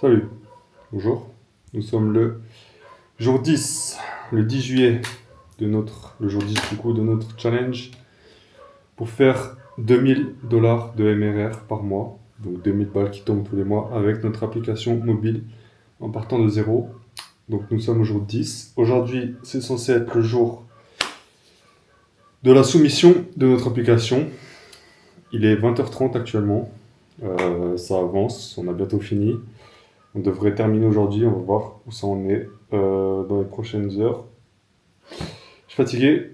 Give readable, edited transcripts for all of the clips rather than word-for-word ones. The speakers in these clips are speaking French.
Salut, bonjour. Nous sommes le jour 10, le 10 juillet le jour 10 du coup de notre challenge pour faire 2000 dollars de MRR par mois, donc 2000 balles qui tombent tous les mois avec notre application mobile en partant de zéro. Donc nous sommes au jour 10. Aujourd'hui, c'est censé être le jour de la soumission de notre application. Il est 20h30 actuellement. Ça avance, on a bientôt fini. On devrait terminer aujourd'hui, on va voir où ça en est dans les prochaines heures. Je suis fatigué,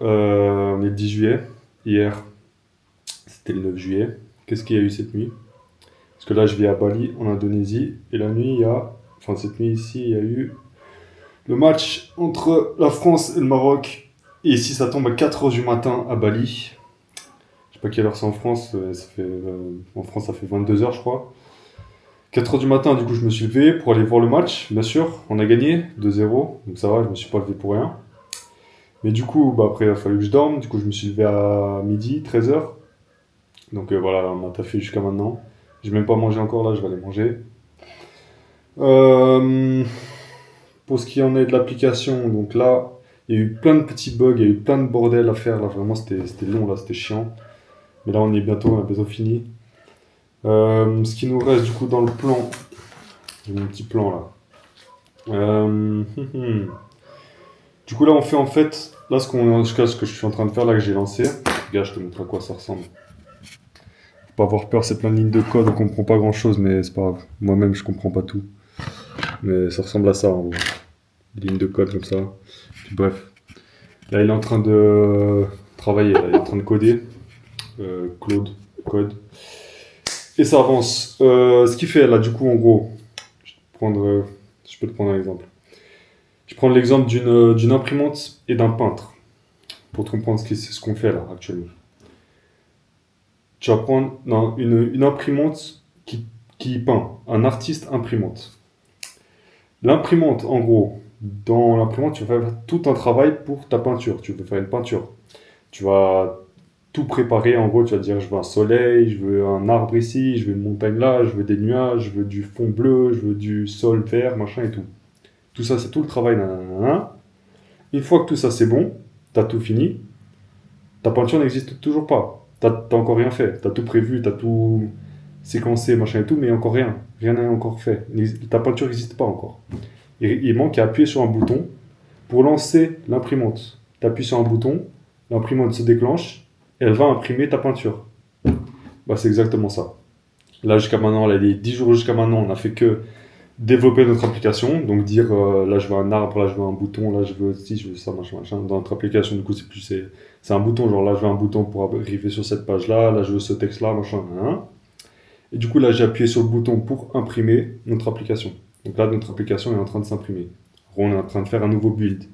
on est le 10 juillet, hier c'était le 9 juillet. Qu'est-ce qu'il y a eu cette nuit? Parce que là je vis à Bali en Indonésie et la nuit cette nuit ici il y a eu le match entre la France et le Maroc. Et ici ça tombe à 4h du matin à Bali. Je sais pas quelle heure c'est en France, en France ça fait 22h je crois. 4h du matin, du coup, je me suis levé pour aller voir le match, bien sûr. On a gagné 2-0, donc ça va, je me suis pas levé pour rien. Mais du coup, après, il a fallu que je dorme. Du coup, je me suis levé à midi, 13h. Donc voilà, on a taffé jusqu'à maintenant. J'ai même pas mangé encore, là, je vais aller manger. Euh, pour ce qui en est de l'application, donc là, il y a eu plein de petits bugs, il y a eu plein de bordel à faire. Là, vraiment, c'était long, là, c'était chiant. Mais là, on a bientôt fini. Ce qui nous reste, du coup, dans le plan, j'ai mon petit plan là. Du coup là on fait en fait, là ce que je suis en train de faire là que j'ai lancé, regarde je te montre à quoi ça ressemble. Faut pas avoir peur, c'est plein de lignes de code, on comprend pas grand chose mais c'est pas grave. Moi-même je comprends pas tout. Mais ça ressemble à ça en gros. Des lignes de code comme ça. Puis bref. Là il est en train de travailler, là, il est en train de coder. Claude code. Et ça avance. Ce qu'il fait là du coup en gros, je peux te prendre un exemple. Je prends l'exemple d'une imprimante et d'un peintre, pour te comprendre ce qu'on fait là actuellement. Tu vas prendre une imprimante qui peint, un artiste imprimante. L'imprimante, en gros, dans l'imprimante, tu vas faire tout un travail pour ta peinture. Tu veux faire une peinture. Tu vas tout préparer, en gros, tu vas dire je veux un soleil, je veux un arbre ici, je veux une montagne là, je veux des nuages, je veux du fond bleu, je veux du sol vert, machin et tout. Tout ça, c'est tout le travail. Nanana. Une fois que tout ça c'est bon, t'as tout fini, ta peinture n'existe toujours pas. T'as encore rien fait. T'as tout prévu, t'as tout séquencé, machin et tout, mais encore rien. Rien n'est encore fait. Ta peinture n'existe pas encore. Il manque à appuyer sur un bouton pour lancer l'imprimante. T'appuies sur un bouton, l'imprimante se déclenche, et elle va imprimer ta peinture. C'est exactement ça. Là, jusqu'à maintenant, les 10 jours jusqu'à maintenant, on n'a fait que développer notre application, donc dire là je veux un arbre, là je veux un bouton, là je veux ci, je veux ça, machin, machin. Dans notre application, du coup, c'est un bouton, genre là je veux un bouton pour arriver sur cette page-là, là je veux ce texte-là, machin, hein. Et du coup, là j'ai appuyé sur le bouton pour imprimer notre application. Donc là, notre application est en train de s'imprimer. On est en train de faire un nouveau build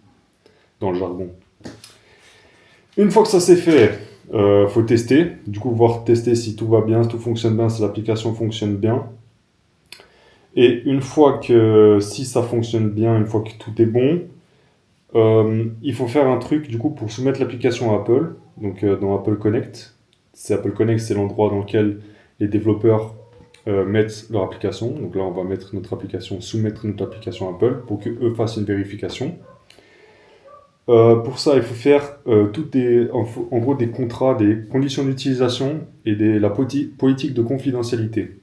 dans le jargon. Une fois que ça c'est fait, faut tester. Du coup, voir tester si tout va bien, si tout fonctionne bien, si l'application fonctionne bien. Et une fois que, si ça fonctionne bien, une fois que tout est bon, il faut faire un truc du coup pour soumettre l'application à Apple, donc dans Apple Connect. Apple Connect, c'est l'endroit dans lequel les développeurs mettent leur application. Donc là, on va soumettre notre application à Apple pour qu'eux fassent une vérification. Pour ça, il faut faire en gros des contrats, des conditions d'utilisation et la politique de confidentialité.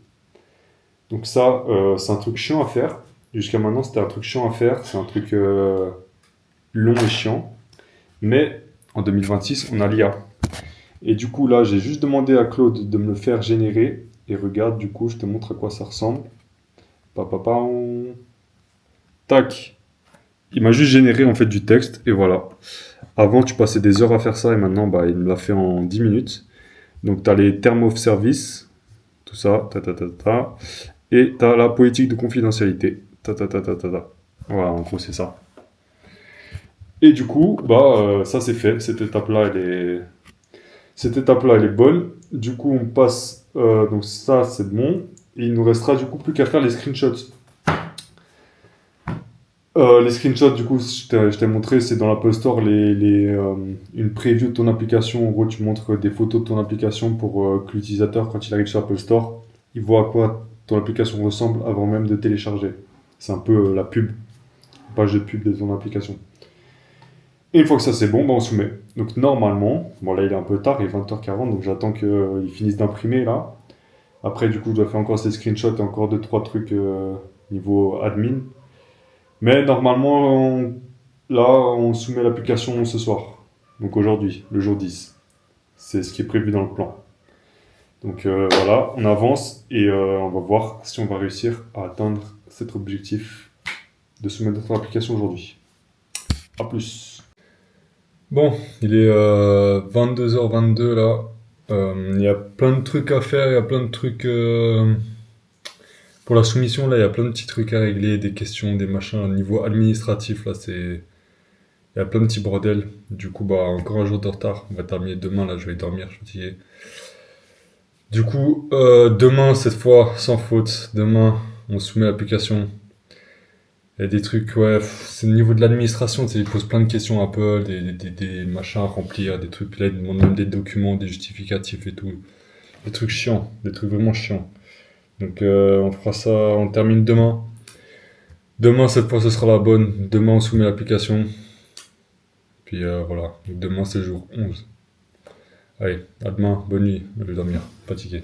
Donc ça, c'est un truc chiant à faire. Jusqu'à maintenant, c'était un truc chiant à faire. C'est un truc long et chiant. Mais en 2026, on a l'IA. Et du coup, là, j'ai juste demandé à Claude de me le faire générer. Et regarde, du coup, je te montre à quoi ça ressemble. Tac. Il m'a juste généré en fait du texte. Et voilà. Avant, tu passais des heures à faire ça. Et maintenant, il me l'a fait en 10 minutes. Donc, tu as les termes of service. Tout ça. Et tu as la politique de confidentialité. Voilà, en gros, c'est ça. Et du coup, ça c'est fait. Cette étape-là, elle est bonne. Du coup, on passe. Donc ça, c'est bon. Et il nous restera du coup plus qu'à faire les screenshots. Les screenshots, du coup, je t'ai montré, c'est dans l'Apple Store une preview de ton application. En gros, tu montres des photos de ton application pour que l'utilisateur, quand il arrive sur l'Apple Store, il voit ton application ressemble avant même de télécharger. C'est un peu la pub, la page de pub de ton application. Et une fois que ça c'est bon, bah, on soumet. Donc normalement, bon là il est un peu tard, il est 20h40, donc j'attends qu'ils finissent d'imprimer là. Après du coup je dois faire encore ces screenshots et encore deux trois trucs niveau admin. Mais normalement, là on soumet l'application ce soir. Donc aujourd'hui, le jour 10. C'est ce qui est prévu dans le plan. Donc voilà, on avance et on va voir si on va réussir à atteindre cet objectif de soumettre notre application aujourd'hui. A plus. Bon, il est 22h22 là. Il y a plein de trucs à faire, il y a plein de trucs... Pour la soumission, là, il y a plein de petits trucs à régler, des questions, des machins. Au niveau administratif, là, c'est... Il y a plein de petits bordels. Du coup, bah, encore un jour de retard. On va terminer demain, là, je vais dormir, je suis fatigué. Du coup, demain, cette fois, sans faute. Demain, on soumet l'application. Il y a des trucs, ouais, c'est au niveau de l'administration, tu sais, ils posent plein de questions à Apple, des machins à remplir, des trucs, là, ils demandent même des documents, des justificatifs et tout. Des trucs chiants, des trucs vraiment chiants. Donc, on fera ça, on termine demain. Demain, cette fois, ce sera la bonne. Demain, on soumet l'application. Puis voilà, donc demain, c'est le jour 11. Allez, à demain, bonne nuit, je vais dormir, fatigué.